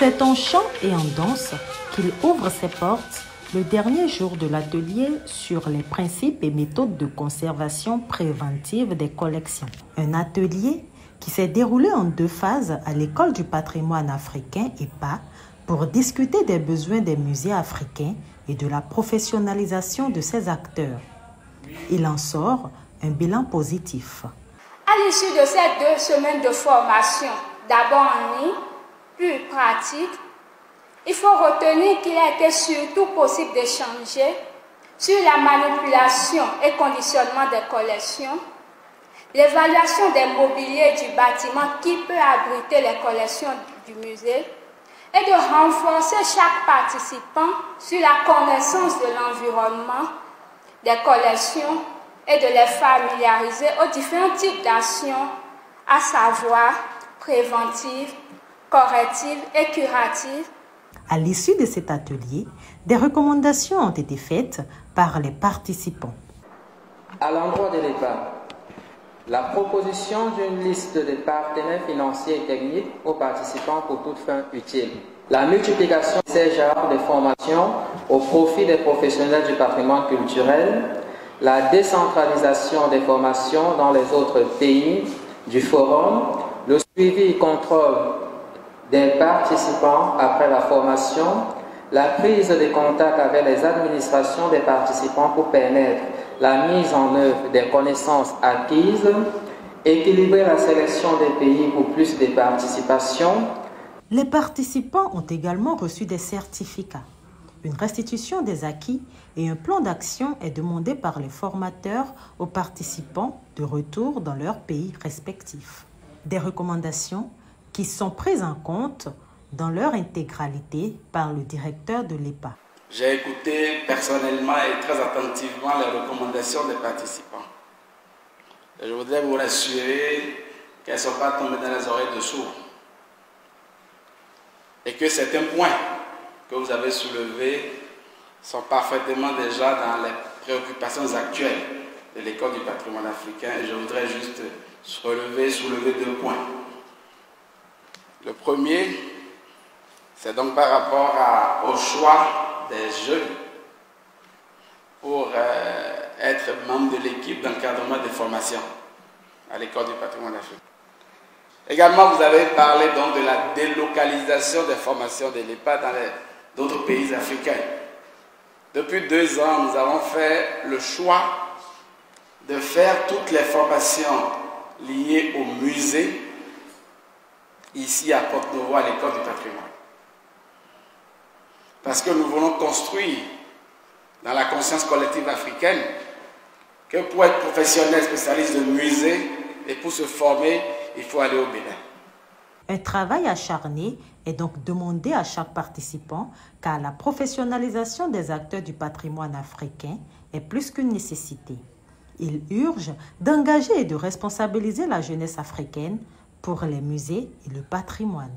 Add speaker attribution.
Speaker 1: C'est en chant et en danse qu'il ouvre ses portes le dernier jour de l'atelier sur les principes et méthodes de conservation préventive des collections. Un atelier qui s'est déroulé en 2 phases à l'École du patrimoine africain EPA pour discuter des besoins des musées africains et de la professionnalisation de ses acteurs. Il en sort un bilan positif.
Speaker 2: À l'issue de ces 2 semaines de formation, d'abord en ligne, puis pratique, il faut retenir qu'il a été surtout possible d'échanger sur la manipulation et conditionnement des collections, l'évaluation des mobiliers du bâtiment qui peut abriter les collections du musée et de renforcer chaque participant sur la connaissance de l'environnement, des collections et de les familiariser aux différents types d'actions, à savoir préventives, correctives et curatives.
Speaker 1: À l'issue de cet atelier, des recommandations ont été faites par les participants.
Speaker 3: À l'endroit de l'EPA, la proposition d'une liste de partenaires financiers et techniques aux participants pour toute fin utile. La multiplication de ces genres de formations au profit des professionnels du patrimoine culturel. La décentralisation des formations dans les autres pays du forum. Le suivi et contrôle des participants après la formation, la prise de contact avec les administrations des participants pour permettre la mise en œuvre des connaissances acquises, équilibrer la sélection des pays pour plus de participation.
Speaker 1: Les participants ont également reçu des certificats. Une restitution des acquis et un plan d'action est demandé par les formateurs aux participants de retour dans leurs pays respectifs. Des recommandations qui sont prises en compte dans leur intégralité par le directeur de l'EPA.
Speaker 4: J'ai écouté personnellement et très attentivement les recommandations des participants. Et je voudrais vous rassurer qu'elles ne sont pas tombées dans les oreilles de sourds. Et que certains points que vous avez soulevés sont parfaitement déjà dans les préoccupations actuelles de l'École du patrimoine africain. Et je voudrais juste soulever 2 points. Le premier, c'est donc par rapport au choix des jeunes pour être membre de l'équipe d'encadrement des formations à l'École du patrimoine africain. Également, vous avez parlé donc de la délocalisation des formations de l'EPA dans d'autres pays africains. Depuis 2 ans, nous avons fait le choix de faire toutes les formations liées au musée ici à Porte-Novo, à l'École du patrimoine. Parce que nous voulons construire dans la conscience collective africaine que pour être professionnel spécialiste de musée et pour se former, il faut aller au Bénin.
Speaker 1: Un travail acharné est donc demandé à chaque participant car la professionnalisation des acteurs du patrimoine africain est plus qu'une nécessité. Il urge d'engager et de responsabiliser la jeunesse africaine pour les musées et le patrimoine.